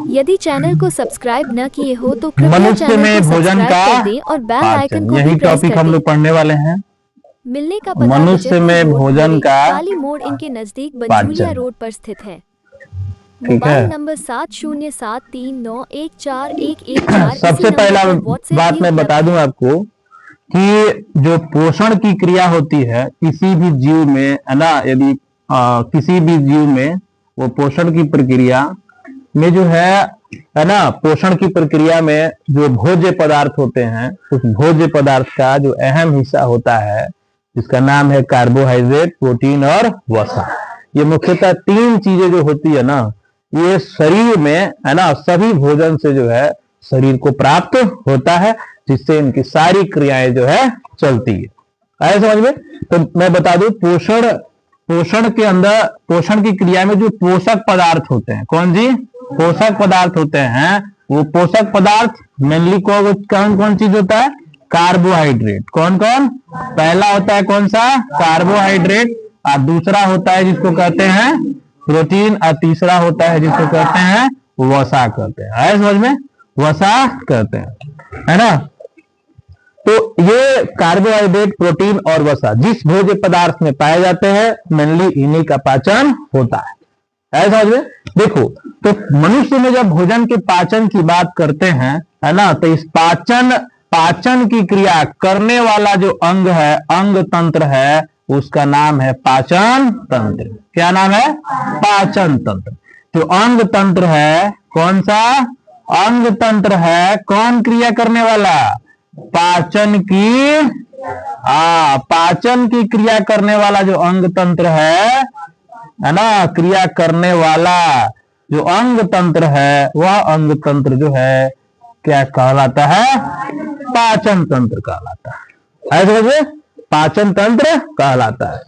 यदि चैनल को सब्सक्राइब न किए हो तो कृपया मनुष्य चैनल में को भोजन सब्सक्राइब का कर दें और बेल आइकन को यही भी प्रेस टॉपिक कर हम दें। लोग पढ़ने वाले हैं। मिलने का पता मनुष्य बजरपुर में रोड, भोजन भोरे, का काली मोड़ इनके नजदीक बंझुलिया पाचन, रोड पर स्थित है। ठीक मोबाइल है। नंबर 7073914114 इसी सबसे नंबर पहला पर व्हाट्सएप बात भी मैं उपलब्ध बता दूं है। आपको कि जो पोषण की क्रिया होती है किसी भी जीव में, है ना, यदि किसी भी जीव में वो पोषण की प्रक्रिया में जो है ना, पोषण की प्रक्रिया में जो भोज्य पदार्थ होते हैं, उस भोज्य पदार्थ का जो अहम हिस्सा होता है जिसका नाम है कार्बोहाइड्रेट, प्रोटीन और वसा। ये मुख्यतः तीन चीजें जो होती है ना, ये शरीर में, है ना, सभी भोजन से जो है शरीर को प्राप्त होता है, जिससे इनकी सारी क्रियाएं जो है चलती है। आए समझ में? तो मैं बता दूं, पोषण पोषण के अंदर, पोषण की क्रिया में जो पोषक पदार्थ होते हैं, कौन जी पोषक पदार्थ होते हैं, वो पोषक पदार्थ मेनली कौन कौन चीज होता है? कार्बोहाइड्रेट। कौन कौन? पहला होता है कौन सा? कार्बोहाइड्रेट। और दूसरा होता है जिसको कहते हैं प्रोटीन, और तीसरा होता है जिसको कहते हैं वसा कहते हैं। आए समझ में? वसा कहते हैं, है ना। तो ये कार्बोहाइड्रेट, प्रोटीन और वसा जिस भोज्य पदार्थ में पाए जाते हैं, मेनली इन्हीं का पाचन होता है। ऐसा समझ में? देखो, तो मनुष्य में जब भोजन के पाचन की बात करते हैं, है ना, तो इस पाचन की क्रिया करने वाला जो अंग है, अंग तंत्र है, उसका नाम है पाचन तंत्र। क्या नाम है? पाचन तंत्र। जो अंग तंत्र है, कौन सा अंग तंत्र है? कौन क्रिया करने वाला? पाचन की क्रिया करने वाला जो अंग तंत्र है ना, क्रिया करने वाला जो अंग तंत्र है, वह अंग तंत्र जो है क्या कहलाता है? पाचन तंत्र कहलाता है। ऐसे समझे? पाचन तंत्र कहलाता है।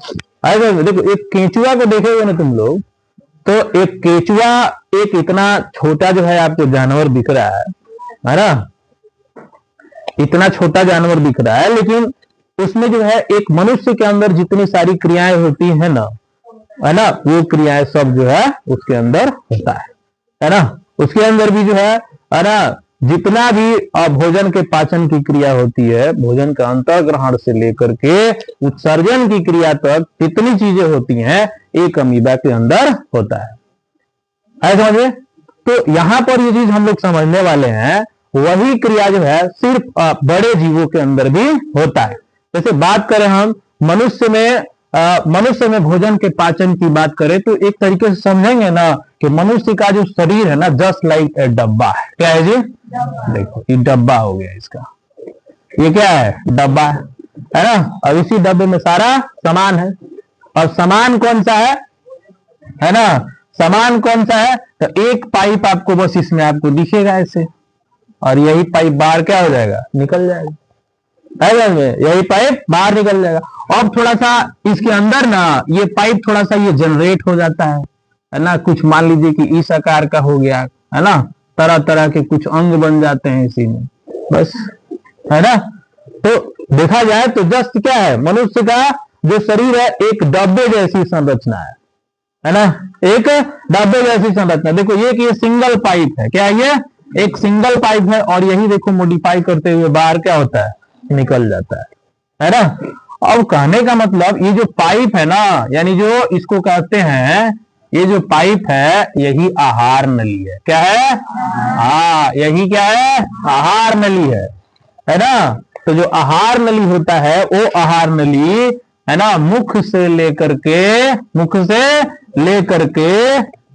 ऐसे देखो, एक केंचुआ को देखेगे ना तुम लोग, तो एक केंचुआ, एक इतना छोटा जो है आपको जानवर दिख रहा है ना, इतना छोटा जानवर दिख रहा है, लेकिन उसमें जो है एक मनुष्य के अंदर जितनी सारी क्रियाएं होती है ना, वो क्रियाएं सब जो है उसके अंदर होता है ना। उसके अंदर भी जो है ना, जितना भी भोजन के पाचन की क्रिया होती है, भोजन का अंतर्ग्रहण से लेकर के उत्सर्जन की क्रिया तक जितनी चीजें होती हैं, एक अमीबा के अंदर होता है। ऐसा समझिए। तो यहां पर ये चीज हम लोग समझने वाले हैं, वही क्रिया जो है सिर्फ बड़े जीवों के अंदर भी होता है। जैसे बात करें हम मनुष्य में भोजन के पाचन की बात करें, तो एक तरीके से समझेंगे ना कि मनुष्य का जो शरीर है ना, जस्ट लाइक ए डब्बा है। क्या है जी? देखो, ये डब्बा हो गया इसका। ये क्या है? डब्बा है ना। और इसी डब्बे में सारा सामान है। और सामान कौन सा है ना, सामान कौन सा है? तो एक पाइप आपको बस इसमें आपको दिखेगा ऐसे, और यही पाइप बाहर क्या हो जाएगा? निकल जाएगा। यही पाइप बाहर निकल जाएगा। अब थोड़ा सा इसके अंदर ना, ये पाइप थोड़ा सा ये जनरेट हो जाता है ना। कुछ मान लीजिए कि इस आकार का हो गया, है ना, तरह तरह के कुछ अंग बन जाते हैं इसी में, बस, है ना। तो देखा जाए तो जस्ट क्या है, मनुष्य का जो शरीर है एक डब्बे जैसी संरचना है ना, एक डब्बे जैसी संरचना। देखो, ये सिंगल पाइप है। क्या है ये? एक सिंगल पाइप है, और यही देखो मॉडिफाई करते हुए बाहर क्या होता है? निकल जाता है ना। अब कहने का मतलब, ये जो पाइप है ना, यानी जो इसको कहते हैं, ये जो पाइप है, यही आहार नली है। क्या है? यही क्या है? आहार नली है ना। तो जो आहार नली होता है, वो आहार नली, है ना, मुख से लेकर के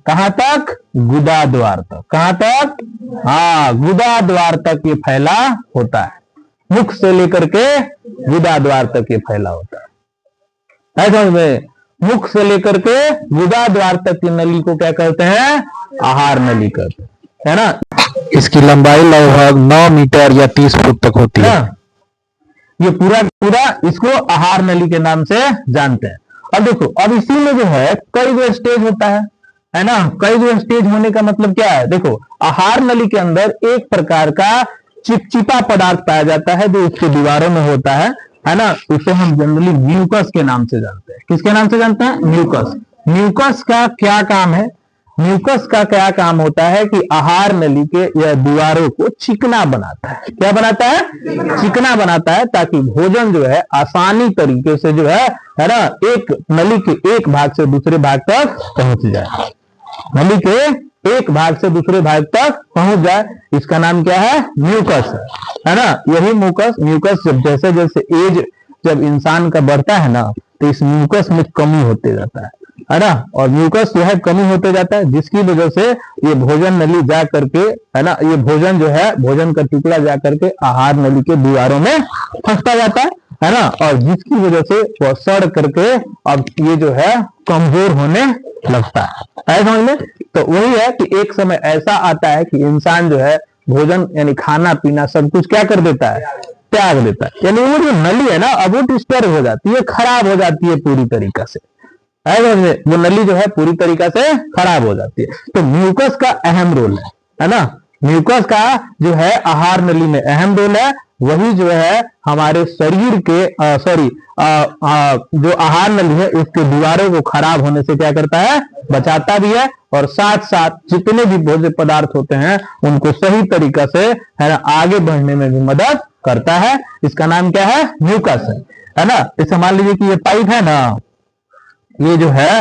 कहां तक? गुदा द्वार तक। कहां तक? गुदा द्वार तक ये फैला होता है। मुख से लेकर के गुदा द्वार तक ये फैला होता है। ऐसा में मुख से लेकर के गुदा द्वार तक की नली को क्या कहते हैं? आहार नली कहते हैं, है ना। इसकी लंबाई लगभग 9 मीटर या 30 फुट तक होती है। ये पूरा इसको आहार नली के नाम से जानते हैं। अब देखो, अब इसी में जो है कई जो स्टेज होता है ना। कई जो स्टेज होने का मतलब क्या है? देखो, आहार नली के अंदर एक प्रकार का चिपचिपा पदार्थ पाया जाता है, जो उसके दीवारों में होता है ना। उसे हम जनरली म्यूकस के नाम से जानते हैं। किसके नाम से जानते हैं? म्यूकस। म्यूकस का क्या काम है? म्यूकस का क्या काम होता है कि आहार नली के या दीवारों को चिकना बनाता है। क्या बनाता है? चिकना बनाता है, ताकि भोजन जो है आसानी तरीके से जो है ना, एक नली के एक भाग से दूसरे भाग तक पहुंच जाए। नली के एक भाग से दूसरे भाग तक पहुंच जाए, इसका नाम क्या है? म्यूकस है ना। यही म्यूकस जैसे जैसे एज जब इंसान का बढ़ता है ना, तो इस म्यूकस में कमी होते जाता है ना। और म्यूकस जो है कमी होते जाता है, जिसकी वजह से ये भोजन नली जा करके है ना, ये भोजन जो है, भोजन का टुकड़ा जा करके आहार नली के दीवारों में फंसता जाता है ना। और जिसकी वजह से वह सड़ करके अब ये जो है कमजोर होने लगता है, समझ में। तो वही है कि एक समय ऐसा आता है कि इंसान जो है भोजन यानी खाना पीना सब कुछ क्या कर देता है? त्याग देता है। यानी वो जो नली है ना, अब वो डिस्टर्ब हो जाती है, खराब हो जाती है पूरी तरीका से, वो नली जो है पूरी तरीका से खराब हो जाती है। तो म्यूकस का अहम रोल है ना। म्यूकस का जो है आहार नली में अहम रोल है। वही जो है हमारे शरीर के जो आहार नली है उसके दीवारों को खराब होने से क्या करता है? बचाता भी है, और साथ साथ जितने भी भोज्य पदार्थ होते हैं उनको सही तरीका से है ना आगे बढ़ने में भी मदद करता है। इसका नाम क्या है? म्यूकस है ना। इसे मान लीजिए कि ये पाइप है ना, ये जो है,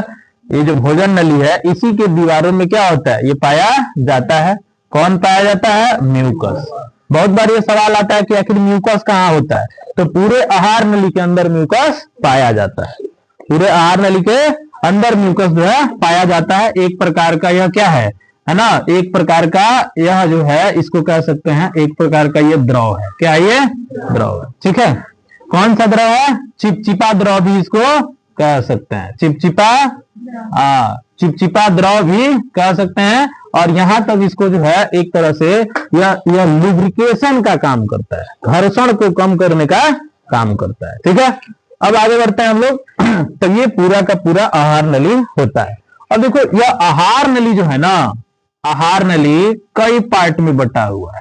ये जो भोजन नली है, इसी के दीवारों में क्या होता है? ये पाया जाता है। कौन पाया जाता है? म्यूकस। बहुत बार ये सवाल आता है कि आखिर म्यूकस कहाँ होता है? तो पूरे आहार नली के अंदर म्यूकस पाया जाता है। पूरे आहार नली के अंदर म्यूकस जो है पाया जाता है। एक प्रकार का यह क्या है ना, एक प्रकार का यह जो है, इसको कह सकते हैं एक प्रकार का ये द्रव है। क्या ये? द्रव है, ठीक है। कौन सा द्रव है? चिपचिपा द्रव भी इसको कह सकते हैं। चिपचिपा द्रव भी कह सकते हैं। और यहां तक इसको जो है एक तरह से यह लुब्रिकेशन का काम करता है, घर्षण को कम करने का काम करता है, ठीक है। अब आगे बढ़ते हैं हम लोग। तो ये पूरा का पूरा आहार नली होता है। और देखो यह आहार नली जो है ना, आहार नली कई पार्ट में बटा हुआ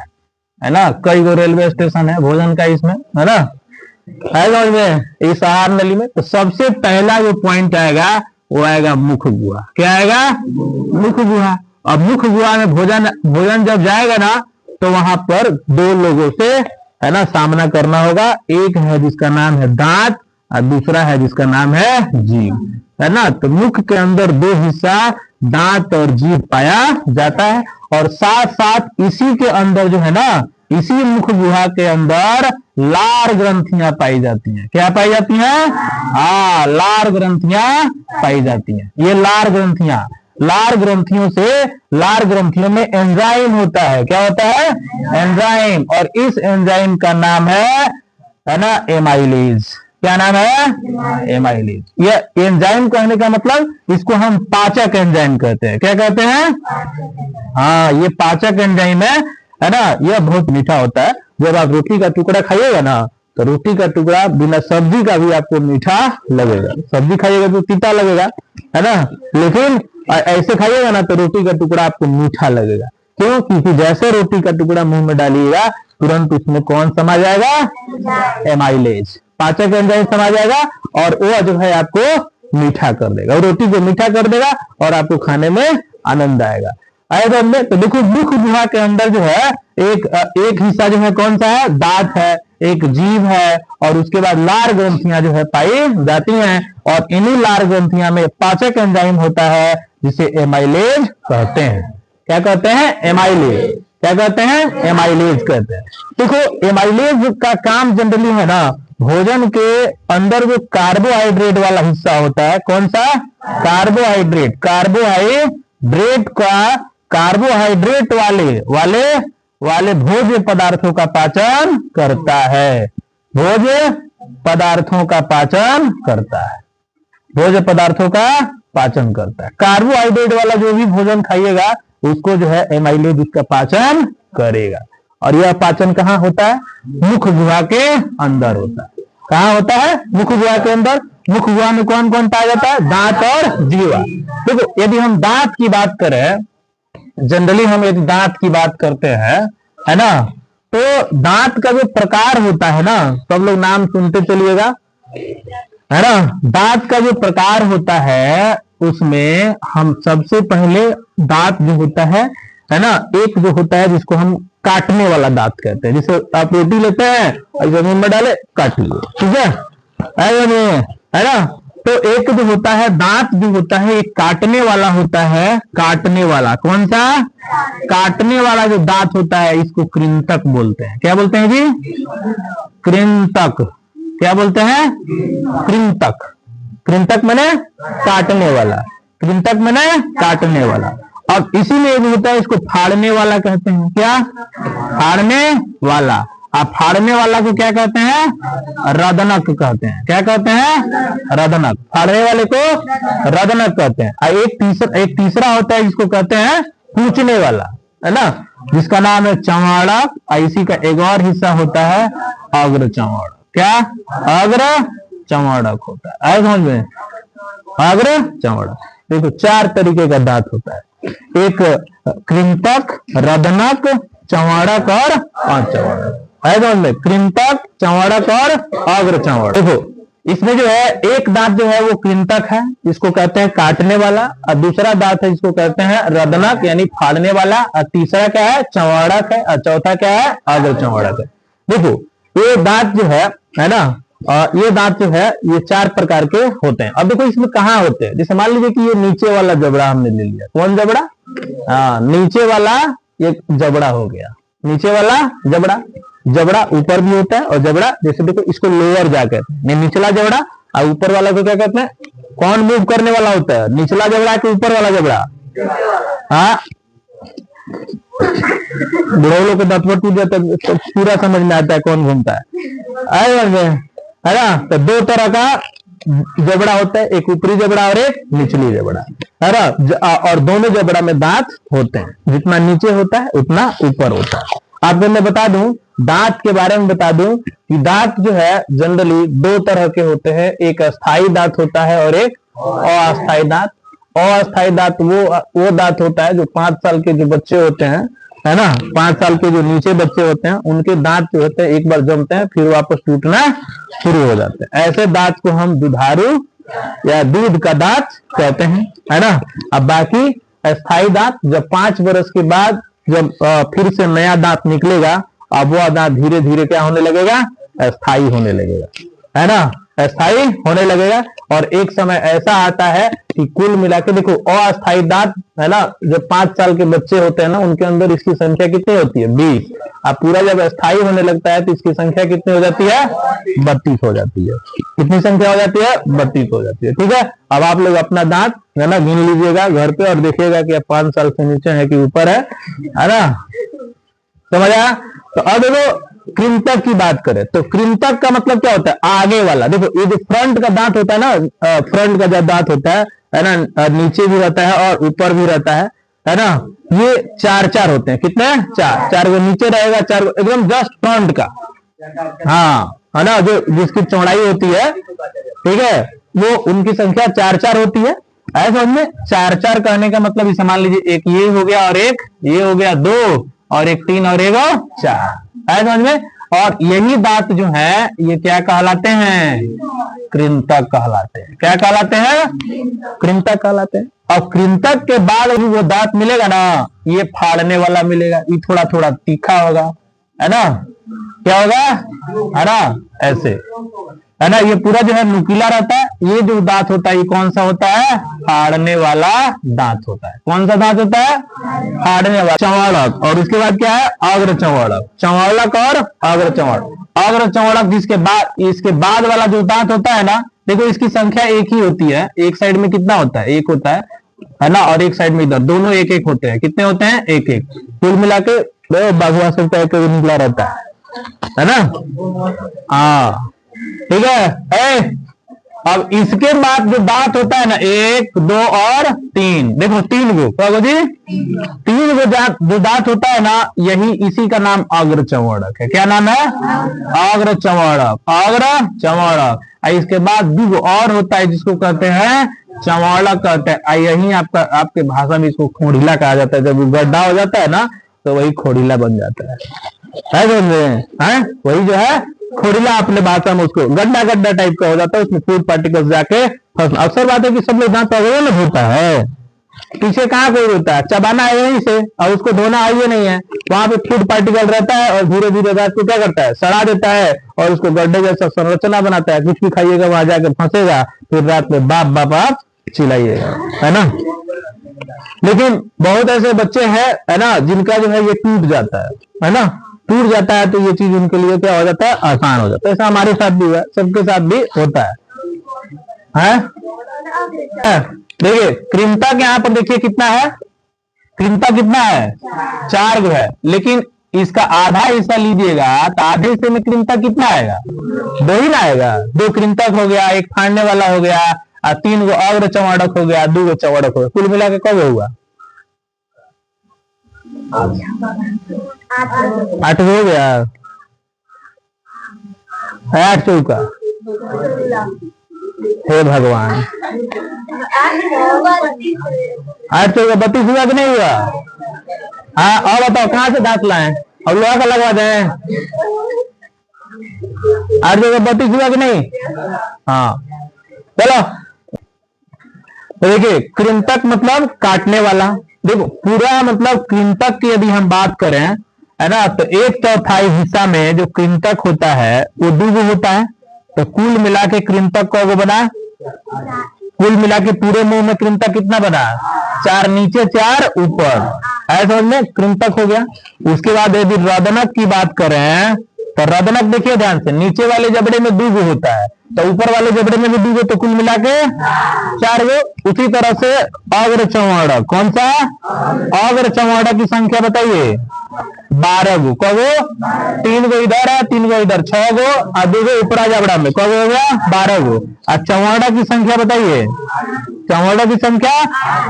है ना। कई गो रेलवे स्टेशन है भोजन का इसमें, है ना, है में इस आहार नली में। तो सबसे पहला जो पॉइंट आएगा वो आएगा मुख गुहा। क्या आएगा? मुख गुहा। अब मुख गुहा में भोजन जब जाएगा ना, तो वहां पर दो लोगों से है ना सामना करना होगा। एक है जिसका नाम है दांत, और दूसरा है जिसका नाम है जीभ, है ना। तो मुख के अंदर दो हिस्सा दांत और जीभ पाया जाता है। और साथ साथ इसी के अंदर जो है ना, इसी मुख गुहा के अंदर लार ग्रंथियां पाई जाती हैं। क्या पाई जाती हैं? लार ग्रंथियां पाई जाती हैं। ये लार ग्रंथियां, लार ग्रंथियों से, लार ग्रंथियों में एंजाइम होता है। क्या होता है? एंजाइम। और इस एंजाइम का नाम है ना एमाइलेज। क्या नाम है? एमाइलेज। ये एंजाइम कहने का मतलब इसको हम पाचक एंजाइम कहते हैं। क्या कहते हैं? ये पाचक एंजाइम है ना। यह बहुत मीठा होता है। जब आप रोटी का टुकड़ा खाइएगा ना, तो रोटी का टुकड़ा बिना सब्जी का भी आपको मीठा लगेगा। सब्जी खाइएगा तो तीता लगेगा, है ना, लेकिन ऐसे खाइएगा ना तो रोटी का टुकड़ा आपको मीठा लगेगा। क्यों? क्योंकि जैसे रोटी का टुकड़ा मुंह में डालिएगा, तुरंत उसमें कौन समा जाएगा? एमाइलेज, पाचक एंजाइम समा जाएगा, और वो जो है आपको मीठा कर देगा, और रोटी को मीठा कर देगा, और आपको खाने में आनंद आएगा। तो देखो मुख गुहा के अंदर जो है एक हिस्सा जो है कौन सा है? दांत है, एक जीभ है, और उसके बाद लार ग्रंथियां जो है पाई जाती हैं। और इन्हीं लार ग्रंथियां में पाचक एंजाइम होता है, जिसे एमाइलेज कहते हैं। क्या कहते हैं? एमाइलेज। क्या कहते हैं? एमाइलेज कहते हैं। देखो एमाइलेज का काम जनरली है ना, भोजन के अंदर जो कार्बोहाइड्रेट वाला हिस्सा होता है, कौन सा? कार्बोहाइड्रेट। कार्बोहाइड्रेट वाले भोज्य पदार्थों का पाचन करता है। भोज्य पदार्थों का पाचन करता है। भोज्य पदार्थों का पाचन करता है। कार्बोहाइड्रेट वाला जो भी भोजन खाइएगा उसको जो है एमाइलेज उसका पाचन करेगा। और यह पाचन कहाँ होता है? मुख गुहा के अंदर होता है। कहाँ होता है? मुख गुहा के अंदर। मुख गुहा में कौन कौन पाया जाता है? दांत और जीवा। देखो यदि हम दांत की बात करें, जनरली हम यदि दांत की बात करते हैं, है ना, तो दांत का जो प्रकार होता है ना, सब लोग नाम सुनते चलिएगा, है ना। दांत का जो प्रकार होता है उसमें हम सबसे पहले दांत जो होता है ना, एक जो होता है जिसको हम काटने वाला दांत कहते हैं। जैसे आप रोटी लेते हैं और जमीन में डाले काट लिए, ठीक है ना। तो एक जो होता है दांत जो होता है एक काटने वाला होता है, काटने वाला कौन सा, काटने वाला जो दांत होता है इसको कृंतक बोलते हैं। क्या बोलते हैं जी, कृंतक। क्या बोलते हैं, कृंतक। कृंतक माने काटने वाला, कृंतक माने काटने वाला। अब इसी में एक होता है इसको फाड़ने वाला कहते हैं। क्या, फाड़ने वाला। आप फाड़ने वाला को क्या कहते हैं, रदनक कहते हैं। क्या कहते हैं, रदनक। फाड़ने वाले को रदनक कहते हैं। और एक तीसरा होता है जिसको कहते हैं कूचने वाला, है ना, जिसका नाम है चमाड़क। इसी का एक और हिस्सा होता है अग्र चमाड़क। क्या, अग्र चमाड़क होता है। समझ में, अग्र चमाड़क। देखो 4 तरीके का दांत होता है, एक कृंतक, रदनक, चमाड़क और अचमाड़क। समझ में, कृंतक, चमाड़क और अग्र चमाड़क। देखो इसमें जो है एक दांत जो है वो कृंतक है, जिसको कहते हैं काटने वाला, और दूसरा दांत है जिसको कहते हैं रदनक यानी फाड़ने वाला, और तीसरा क्या है, चमाड़क है, और चौथा क्या है, अग्र चमाड़क है। देखो ये दांत जो है ना, ये दांत जो है ये 4 प्रकार के होते हैं। अब देखो इसमें कहाँ होते हैं, जैसे मान लीजिए कि ये नीचे वाला जबड़ा हमने ले लिया। कौन जबड़ा, नीचे वाला ये जबड़ा हो गया, नीचे वाला जबड़ा। जबड़ा ऊपर भी होता है और जबड़ा, जैसे देखो इसको लोअर जा कहते हैं, निचला जबड़ा। और ऊपर वाला को क्या कहते हैं, कौन मूव करने वाला होता है, निचला जबड़ा कि ऊपर वाला जबड़ा। हाँ, बुढ़े लोग के दांत टूट जाता है तो पूरा समझ में आता है कौन घूमता है ना। तो 2 तरह का जबड़ा होता है, एक ऊपरी जबड़ा और एक निचली जबड़ा, है ना। और दोनों जबड़ा में दांत होते हैं, जितना नीचे होता है उतना ऊपर होता है। आपको मैं बता दूं, दांत के बारे में बता दूं कि दांत जो है जनरली 2 तरह के होते हैं, एक अस्थाई दांत होता है और एक अस्थाई दांत। अस्थाई दांत वो दांत होता है जो 5 साल के जो बच्चे होते हैं, है ना, 5 साल के जो नीचे बच्चे होते हैं उनके दांत जो होते हैं एक बार जमते हैं फिर वापस टूटना शुरू हो जाते हैं। ऐसे दांत को हम दुधारू या दूध का दांत कहते हैं, है ना। अब बाकी अस्थाई दांत जब 5 वर्ष के बाद जब फिर से नया दांत निकलेगा, अब वो दांत धीरे धीरे क्या होने लगेगा, अस्थाई होने लगेगा, है ना, अस्थाई होने लगेगा। और एक समय ऐसा आता है कि कुल मिला के देखो अस्थाई दांत, है ना, जब 5 साल के बच्चे होते हैं ना उनके अंदर इसकी संख्या कितनी होती है, 20। अब पूरा जब अस्थाई होने लगता है तो इसकी संख्या कितनी हो जाती है, 32 हो जाती है। कितनी संख्या हो जाती है, 32 हो जाती है। ठीक है, अब आप लोग अपना दांत है ना गिन लीजिएगा घर पे और देखिएगा कि 5 साल से नीचे है कि ऊपर है ना। समझ आया। तो अब देखो कृंतक की बात करें तो कृंतक का मतलब क्या होता है, आगे वाला। देखो ये जो फ्रंट का दांत होता है ना, फ्रंट का जो दांत होता है ना, नीचे भी रहता है और ऊपर भी रहता है ना। ये 4 होते हैं, कितने, 4 को नीचे रहेगा, 4 को एकदम जस्ट फ्रंट का, हाँ, है ना, जो जिसकी चौड़ाई होती है, ठीक है, वो उनकी संख्या 4 होती है। ऐसा समझ में, 4 कहने का मतलब इसे मान लीजिए एक ये हो गया और एक ये हो गया, 2 और एक 3 और एक 4, है समझ में। और यही दांत जो है ये क्या कहलाते हैं, कृंतक कहलाते हैं। क्या कहलाते हैं, कृंतक कहलाते हैं। और कृंतक के बाद भी वो दांत मिलेगा ना, ये फाड़ने वाला मिलेगा, ये थोड़ा थोड़ा तीखा होगा, है ना, क्या होगा, है ना, ऐसे, है ना। ये पूरा जो है नुकीला रहता है। ये जो दांत होता है ये कौन सा होता है, फाड़ने वाला दांत होता है। कौन सा दांत होता है, फाड़ने वाला। चमाड़क, और उसके बाद क्या है, अग्र चमाड़क। चमाड़क और अग्र चमाड़क। अग्र चमाड़क जिसके बाद, इसके बाद वाला जो दांत होता है ना, देखो इसकी संख्या एक ही होती है। एक साइड में कितना होता है, 1 होता है ना, और एक साइड में इधर, दोनों 1-1 होते हैं। कितने होते हैं, 1-1। कुल मिला के बागवा सकता है निकला रहता है ना। हाँ, ठीक है। अब इसके बाद जो दांत होता है ना, 1, 2 और 3, देखो 3 गो, क्या जी, 3 गो जो दांत होता है ना, यही इसी का नाम अग्र चमाड़क है। क्या नाम है, अग्र चमाड़क, अग्र चमाड़क। इसके बाद 2 और होता है जिसको कहते हैं चमाड़क कहते हैं। यही आपके भाषा में इसको खोड़िला कहा जाता है। जब गड्ढा हो जाता है ना तो वही खोड़िला बन जाता है। है समझ रहे हैं? वही जो है खोड़िला अपने भाषा में उसको गड्ढा गड्ढा टाइप का हो जाता है, उसमें फूड पार्टिकल्स जाके फंसना। अक्सर बात है कि सब लोग दांत अगले में धोता है, पीछे कहाँ कोई होता है, चबाना है वहीं से और उसको धोना आइए नहीं है, वहां पे फूड पार्टिकल रहता है और धीरे धीरे दांत को क्या करता है, सड़ा देता है और उसको गड्ढे जैसा संरचना बनाता है। कुछ भी खाइएगा वहां जाकर फंसेगा, फिर रात में बाप बाप आप चिल्लाइएगा, है ना। लेकिन बहुत ऐसे बच्चे हैं, है ना, जिनका जो है ये टूट जाता है ना, टूट जाता है, तो ये चीज उनके लिए क्या हो जाता है, आसान हो जाता है। ऐसा हमारे साथ भी हुआ, सबके साथ भी होता है। देखिए कृंतक यहाँ पर देखिए कितना है, कृंतक कितना है, 4 गो है, लेकिन इसका आधा हिस्सा लीजिएगा तो आधे हिस्से में कृंतक कितना आएगा, 2 ही ना आएगा। 2 कृंतक हो गया, 1 फाड़ने वाला हो गया, 3 गो अग्र चवाड़क हो गया, 2 गो चवाड़क हो गया, कुल मिला के कब हुआ, 8 हो गया। 8 चौका, हे भगवान, 8 चौका 32 हुआ कि नहीं हुआ? हाँ, और बताओ कहाँ से दांत लाए और लोहा का लगवा दें? 8 चौका 32 हुआ कि नहीं? हाँ चलो, तो देखिए कृंतक मतलब काटने वाला। देखो पूरा मतलब कृंतक की यदि हम बात करें, है ना, तो 1/4 हिस्सा में जो कृंतक होता है वो 2 गो होता है, तो कुल मिला के कृंतक को बना, कुल मिला के पूरे मुंह में कृंतक कितना बना, 4 नीचे 4 ऊपर, ऐसा समझ में कृंतक हो गया। उसके बाद यदि रदनक की बात करें तो रदनक देखिए ध्यान से, नीचे वाले जबड़े में 2 गो होता है, तो ऊपर वाले जबड़े में भी 2 गो, तो कुल मिला के 4 गो। उसी तरह से अग्र चौड़क, कौन सा, अग्र चौड़क की संख्या बताइए, 12 गो। कगो 3 गो इधर है, 3 गो इधर, 6 गो और 2 गो ऊपरा जबड़ा में, कगो हो गया 12 गो। और चौड़ा की संख्या बताइए, चौड़ा की संख्या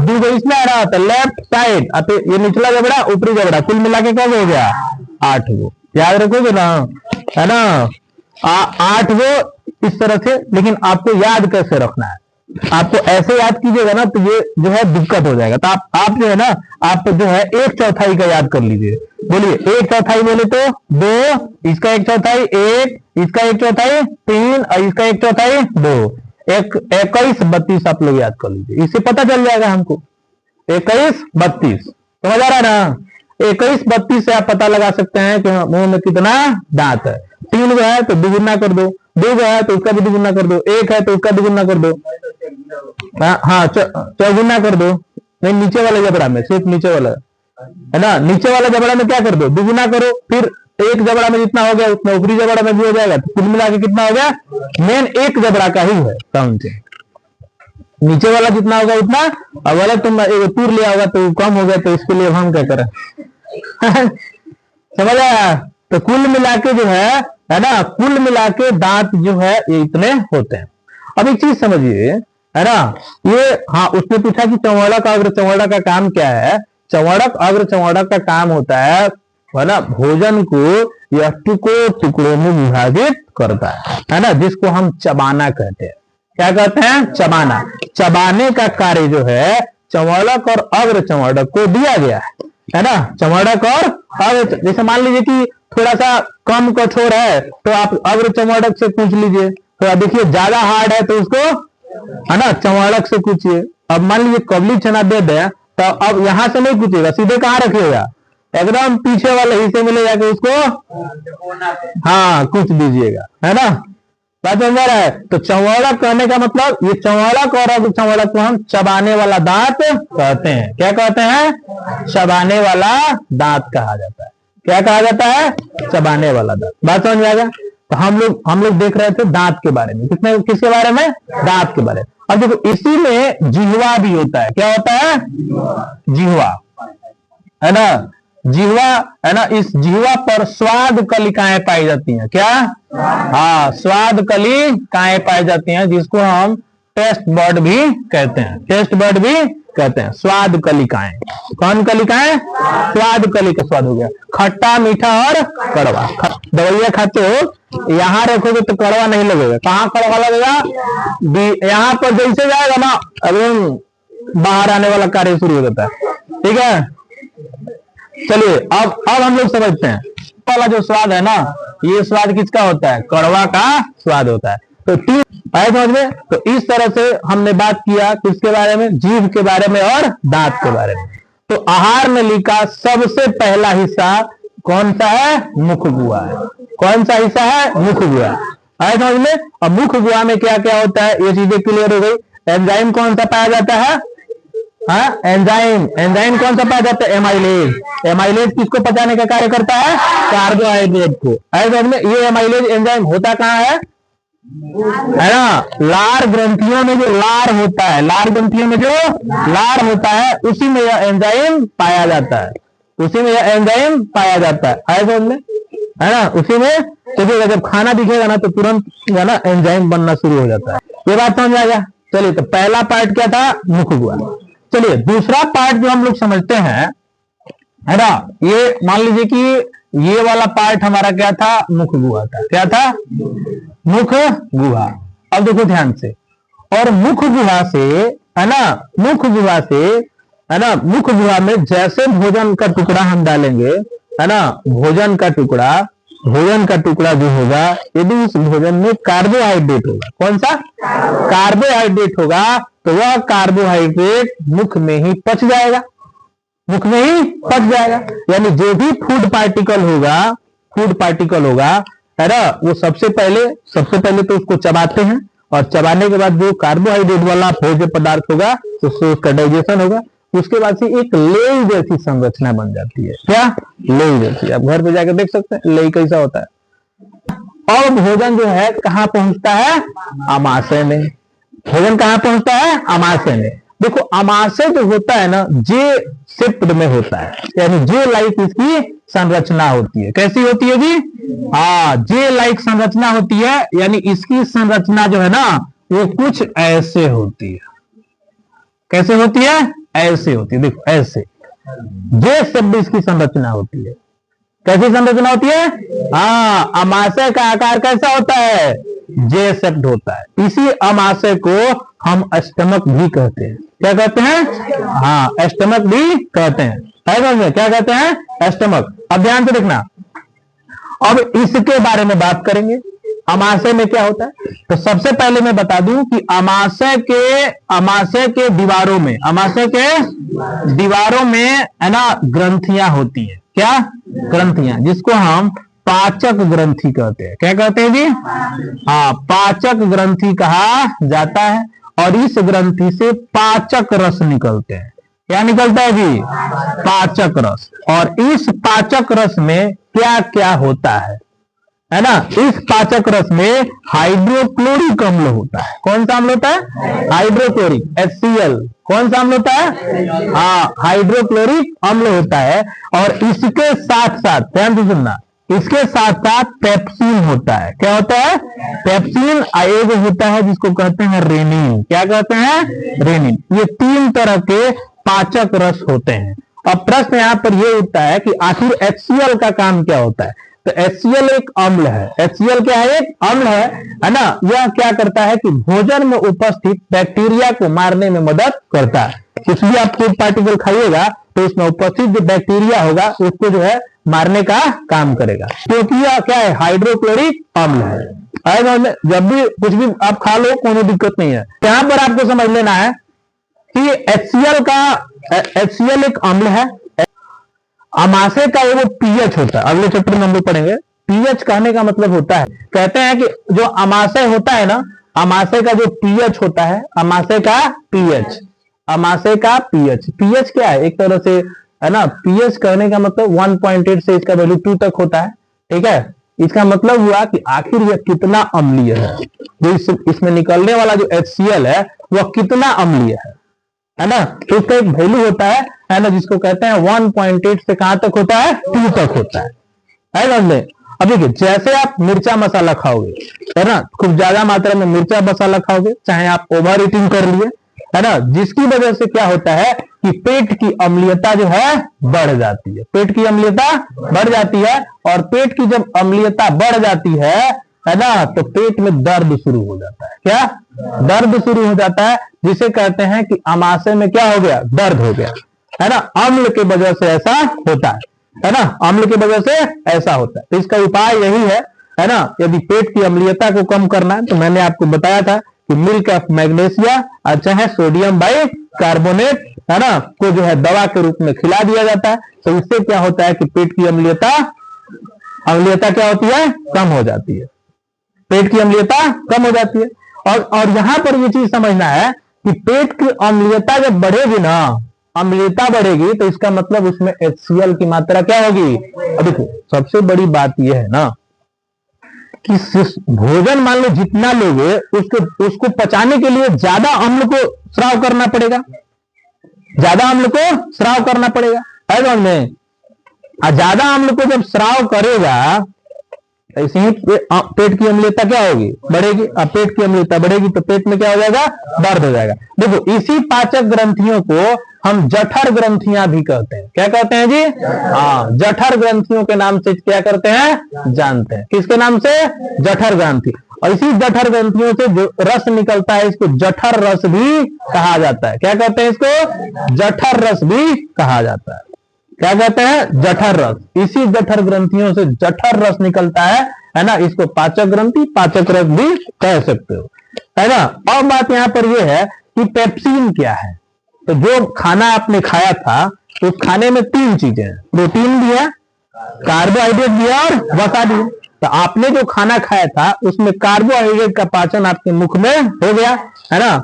2 गो इसमें आ रहा था लेफ्ट साइड, ये निचला जबड़ा ऊपरी जबड़ा, कुल मिला के कब हो गया 8 गो। याद रखोगे ना, है ना, 8 गो इस तरह से। लेकिन आपको याद कैसे रखना है, आपको ऐसे याद कीजिएगा ना तो ये जो है दिक्कत हो जाएगा। तो आप जो है ना, आप जो है 1/4 का याद कर लीजिए। बोलिए 1/4 बोले तो 2, इसका 1/4 1, इसका 1/4 3 और इसका 1/4 2, 21 32 आप लोग याद कर लीजिए, इससे पता चल जाएगा हमको 21 32। समझ आ रहा है ना, 21 32 से आप पता लगा सकते हैं कि मुंह में कितना दांत है। 3 गो है तो दुगुना कर दो, 2 गो है तो उसका भी दुगुना कर दो, 1 है तो उसका दुगुना कर दो, हाँ चौगुना कर दो। नहीं, नीचे वाले जबड़ा में, सिर्फ नीचे वाला, है ना, नीचे वाला जबड़ा में क्या कर दो, दुगुना करो, फिर एक जबड़ा में जितना हो गया उतना ऊपरी जबड़ा में भी हो जाएगा, तो कुल मिला के कितना हो गया, मेन एक जबड़ा का ही है काउंट, नीचे वाला जितना होगा उतना। और वाला तुम एक टूर लिया होगा तो कम हो गया, तो इसके लिए हम क्या करें समझ आया। तो कुल मिला के जो है ना, कुल मिला के दांत जो है ये इतने होते हैं। अब एक चीज समझिए, है ना, ये हाँ उसने पूछा कि चौड़क अग्र चौड़क का काम क्या है। चौड़क अग्र चौड़क का काम होता है ना, भोजन को यह टुकड़ों में विभाजित करता है ना, जिसको हम चबाना कहते हैं। क्या कहते हैं, चबाना। चबाने का कार्य जो है चौड़क और अग्र चौड़क को दिया गया है ना। चौड़क और अग्र, जैसे मान लीजिए कि थोड़ा सा कम कठोर है तो आप अग्र चौड़क से पूछ लीजिए, तो देखिए ज्यादा हार्ड है तो उसको, है ना, चौड़क से पूछिए। अब मान लीजिए कबली चना दे दे तो अब यहां से नहीं पूछेगा, सीधे कहाँ रखिएगा, एकदम पीछे वाले हिस्से में ले जाके उसको हाँ कुछ दीजिएगा, है ना, बात समझ रहा है। तो चौड़क कहने का मतलब, ये चौड़क और अग्र चौड़क को हम चबाने वाला दांत कहते हैं। क्या कहते हैं, चबाने वाला दांत कहा जाता है। क्या कहा जाता है, चबाने वाला दांत। बात समझ में आ गया। तो हम लोग देख रहे थे दांत के बारे में, किसके बारे में, दांत के बारे में। अब देखो इसी में जिह्वा भी होता है। क्या होता है, जिह्वा, है ना, जिह्वा, है ना। इस जिह्वा पर स्वाद कलिकाएं पाई जाती हैं। क्या, हाँ, स्वाद कलिकाएं पाई जाती हैं, जिसको हम टेस्ट बर्ड भी कहते हैं। टेस्ट बर्ड भी कहते हैं, स्वाद कलिकाएं। कौन कलिकाएं, स्वाद कलिका, स्वाद हो गया खट्टा मीठा और कड़वा। दवाइयाँ खाते हो, यहाँ रखोगे तो कड़वा नहीं लगेगा, कहाँ कड़वा लगेगा, यहाँ पर जैसे जाएगा ना अभी बाहर आने वाला कार्य शुरू हो जाता है। ठीक है, चलिए अब हम लोग समझते हैं। वाला जो स्वाद है ना, ये स्वाद किसका होता है? कड़वा का स्वाद होता है। तो तीन आए समझ में। तो इस तरह से हमने बात किया किसके बारे में? जीभ के बारे में और दांत के बारे में। तो आहार नली का सबसे पहला हिस्सा कौन सा है? मुख गुहा है। कौन सा हिस्सा है? मुख गुहा। आए समझ में। अब मुख गुहा में क्या क्या होता है, ये चीजें क्लियर हो गई। एंजाइम कौन सा पाया जाता है? हाँ, एंजाइम कौन सा पाया जाता है? एमाइलेज। एमाइलेज किसको पचाने का कार्य करता है? कार्बोहाइड्रेट को। आए समझ में। ये एमाइलेज एंजाइम होता कहाँ है ना? लार ग्रंथियों में जो लार होता है, लार ग्रंथियों में जो लार होता है, उसी में यह एंजाइम पाया जाता है। उसी में यह एंजाइम पाया जाता है। आए समझ में, है ना? उसी में देखिएगा, जब खाना दिखेगा ना तो तुरंत है ना एंजाइम बनना शुरू हो जाता है। ये बात समझ आ गया। चलिए, तो पहला पार्ट क्या था? मुख गुहा। चलिए, दूसरा पार्ट जो हम लोग समझते हैं, है ना, ये मान लीजिए कि ये वाला पार्ट हमारा क्या था? मुख गुहा था। क्या था? मुख गुहा। अब देखो ध्यान से, और मुख गुहा से, है ना, मुख गुहा से, है ना, मुख गुहा में जैसे भोजन का टुकड़ा हम डालेंगे, है ना, भोजन का टुकड़ा जो होगा, यदि उस भोजन में कार्बोहाइड्रेट होगा, कौन सा? कार्बोहाइड्रेट होगा, तो वह कार्बोहाइड्रेट मुख में ही पच जाएगा। मुख में ही पच जाएगा। यानी जो भी फूड पार्टिकल होगा, है ना, वो सबसे पहले तो उसको चबाते हैं, और चबाने के बाद जो कार्बोहाइड्रेट वाला भोज्य पदार्थ होगा तो उसका डाइजेशन होगा। उसके बाद से एक लेई जैसी संरचना बन जाती है। क्या? लेई जैसी। आप घर पे जाकर देख सकते हैं लेई कैसा होता है। और भोजन जो है कहाँ पहुंचता है? आमाशय में। भोजन कहाँ पहुंचता है? आमाशय में। देखो, आमाशय जो होता है ना, जे शेप्ड में होता है, यानी जे लाइक इसकी संरचना होती है। कैसी होती है जी? हाँ, जे लाइक संरचना होती है, यानी इसकी संरचना जो है ना, वो कुछ ऐसे होती है। कैसे होती है? ऐसे होती है। देखो, ऐसे जे शेप्ड इसकी संरचना होती है। कैसी संरचना होती है? हाँ, अमाशय का आकार कैसा होता है? जे शेप्ड होता है। इसी अमाशय को हम स्टमक भी कहते हैं। क्या कहते हैं? हाँ, स्टमक भी कहते हैं। है क्या कहते हैं? स्टमक। अब ध्यान से देखना, अब इसके बारे में बात करेंगे। अमाशय में क्या होता है? तो सबसे पहले मैं बता दूं कि अमाशय के दीवारों में है ना ग्रंथियां होती है। क्या? ग्रंथियां, जिसको हम पाचक ग्रंथि कहते हैं। क्या कहते हैं जी? हाँ, पाचक ग्रंथि कहा जाता है। और इस ग्रंथि से पाचक रस निकलते हैं। क्या निकलता है जी? पाचक रस। और इस पाचक रस में क्या क्या होता है ना? इस पाचक रस में हाइड्रोक्लोरिक अम्ल होता है। कौन सा अम्ल होता है? Hydrochloric, HCl। कौन सा अम्ल होता है? हाँ, हाइड्रोक्लोरिक अम्ल होता है। और इसके साथ साथ, ध्यान से सुनना, इसके साथ साथ पेप्सिन होता है। क्या होता है? पेप्सिन। एक होता है जिसको कहते हैं रेनिन। क्या कहते हैं? रेनिन। ये 3 तरह के पाचक रस होते हैं। अब प्रश्न यहाँ पर यह उठता है कि आखिर HCl का काम क्या होता है? तो HCl एक अम्ल है। HCl क्या है? एक अम्ल है ना। यह क्या करता है कि भोजन में उपस्थित बैक्टीरिया को मारने में मदद करता है। कुछ भी आप फूड पार्टिकल खाइएगा तो उसमें उपस्थित जो बैक्टीरिया होगा उसको जो है मारने का काम करेगा, क्योंकि यह क्या है? हाइड्रोक्लोरिक अम्ल है। जब भी कुछ भी आप खा लो, कोई दिक्कत नहीं है। यहां पर आपको समझ लेना है कि HCl एक अम्ल है। अमाशय का वो पीएच होता है। अगले चैप्टर में हम लोग पढ़ेंगे। पीएच कहने का मतलब होता है, कहते हैं कि जो अमाशय होता है ना, अमाशय का जो पीएच होता है, अमाशय का पीएच क्या है? एक तरह से, है ना, पीएच कहने का मतलब 1.8 से इसका वैल्यू 2 तक होता है। ठीक है, इसका मतलब हुआ कि आखिर यह कितना अम्लीय है। जो इसमें निकलने वाला जो HCl है वह कितना अम्लीय है ना। तो उसका एक वैल्यू होता है ना, जिसको कहते हैं 1.8 से कहां तक होता है? 2 तक होता है ना। अब देखिए, जैसे आप मिर्चा मसाला खाओगे, है ना, खूब ज्यादा मात्रा में मिर्चा मसाला खाओगे, चाहे आप ओवर ईटिंग कर लिए, है ना, जिसकी वजह से क्या होता है कि पेट की अम्लीयता जो है बढ़ जाती है। पेट की अम्लीयता बढ़ जाती है। और पेट की जब अम्लीयता बढ़ जाती है ना, तो पेट में दर्द शुरू हो जाता है। क्या? दर्द शुरू हो जाता है, जिसे कहते हैं कि अमाशय में क्या हो गया? दर्द हो गया, है ना। अम्ल के वजह से ऐसा होता है। है ना, अम्ल की वजह से ऐसा होता है। तो इसका उपाय यही है ना, यदि पेट की अम्लीयता को कम करना है तो मैंने आपको बताया था कि मिल्क ऑफ मैग्नीशिया अच्छा है सोडियम बाई कार्बोनेट है ना को जो है दवा के रूप में खिला दिया जाता है। तो इससे क्या होता है कि पेट की अम्लीयता क्या होती है, कम हो जाती है, पेट की अम्लीयता कम हो जाती है। और यहां पर ये चीज समझना है कि पेट की अम्लीयता जब बढ़ेगी ना, अम्लीयता बढ़ेगी तो इसका मतलब उसमें HCl की मात्रा क्या होगी। अब देखो सबसे बड़ी बात यह है ना कि भोजन मान लो जितना लोगे उसको पचाने के लिए ज्यादा अम्ल को स्राव करना पड़ेगा, ज्यादा अम्ल को स्राव करना पड़ेगा, है समझ में। ज्यादा अम्ल को जब स्राव करेगा ऐसे ही पेट की अम्लीयता क्या होगी, बढ़ेगी। अब पेट की अम्लीयता बढ़ेगी तो पेट में क्या हो जाएगा, दर्द हो जाएगा। देखो इसी पाचक ग्रंथियों को हम जठर ग्रंथियां भी कहते हैं। क्या कहते हैं जी, हाँ, जठर ग्रंथियों के नाम से क्या करते हैं, जानते हैं। किसके नाम से, जठर ग्रंथि। और इसी जठर ग्रंथियों से जो रस निकलता है इसको जठर रस भी कहा जाता है। क्या कहते हैं इसको, जठर रस भी कहा जाता है। क्या कहते हैं, जठर रस। इसी जठर ग्रंथियों से जठर रस निकलता है ना, इसको पाचक ग्रंथि पाचक रस भी कह सकते हो, है ना। और बात यहां पर यह है कि पेप्सिन क्या है। तो जो खाना आपने खाया था तो उस खाने में 3 चीजें हैं, प्रोटीन भी है, कार्बोहाइड्रेट भी है और वसा भी है। तो आपने जो खाना खाया था उसमें कार्बोहाइड्रेट का पाचन आपके मुख में हो गया, है ना,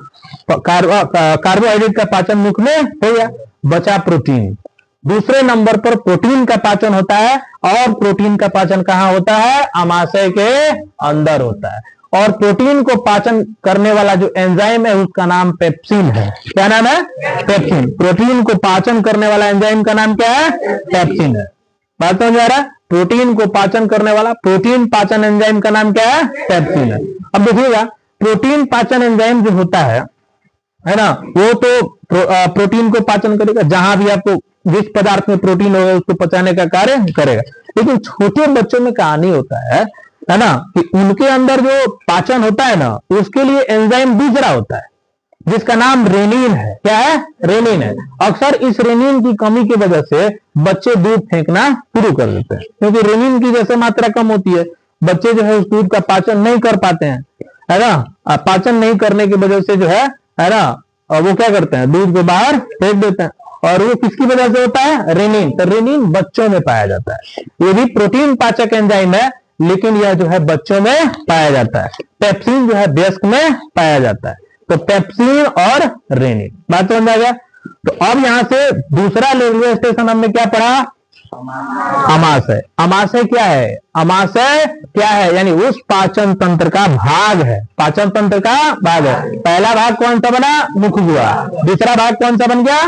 कार्बोहाइड्रेट का पाचन मुख में हो गया, बचा प्रोटीन। दूसरे नंबर पर प्रोटीन का पाचन होता है, और प्रोटीन का पाचन कहां होता है, आमाशय के अंदर होता है। और प्रोटीन को पाचन करने वाला जो एंजाइम है उसका नाम पेप्सिन है। क्या नाम है, पेप्सिन। प्रोटीन को पाचन करने वाला एंजाइम का नाम क्या है, पेप्सिन है। बात समझ आ रहा है, प्रोटीन को पाचन करने वाला प्रोटीन पाचन एंजाइम का नाम क्या है, पेप्सिन है। अब देखिएगा प्रोटीन पाचन एंजाइम जो होता है ना, वो तो प्रोटीन को पाचन करेगा, जहां भी आपको जिस पदार्थ में प्रोटीन होगा उसको पचाने का कार्य करेगा। लेकिन छोटे बच्चों में कहानी होता है ना, कि उनके अंदर जो पाचन होता है ना उसके लिए एंजाइम दूसरा होता है जिसका नाम रेनिन है। क्या है, रेनिन है। अक्सर इस रेनिन की कमी की वजह से बच्चे दूध फेंकना शुरू कर देते हैं, क्योंकि रेनिन की जैसे मात्रा कम होती है बच्चे जो है उस दूध का पाचन नहीं कर पाते हैं, है ना। पाचन नहीं करने की वजह से जो है ना, वो क्या करते हैं, दूध को बाहर फेंक देते हैं। और वो किसकी वजह से होता है, रेनिन। तो रेनिन बच्चों में पाया जाता है। ये भी प्रोटीन पाचक एंजाइम है, लेकिन यह जो है बच्चों में पाया जाता है। पेप्सिन जो है वयस्क में पाया जाता है। तो पेप्सिन और रेनिन, बात समझ आ गया। तो अब यहां से दूसरा रेलवे स्टेशन हमने क्या पढ़ा, अमाशय। अमाशय क्या है, अमाशय क्या है, यानी उस पाचन तंत्र का भाग है, पाचन तंत्र का भाग है। पहला भाग कौन सा बना, मुखगुहा। दूसरा भाग कौन सा बन गया,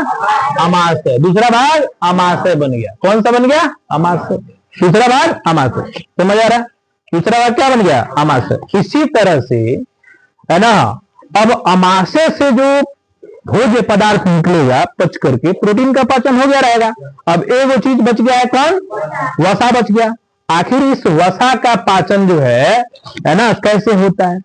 अमाशय। दूसरा भाग अमाशय बन गया। कौन सा बन गया, अमाशय। दूसरा भाग अमाशय, समझ आ रहा है। दूसरा भाग क्या बन गया, अमाशय। इसी तरह से है ना, अब अमाशय से जो भोज्य पदार्थ निकलेगा पच करके प्रोटीन का पाचन हो गया रहेगा। अब एक वो चीज बच गया है, कौन, वसा बच गया। आखिर इस वसा का पाचन जो है ना कैसे होता है,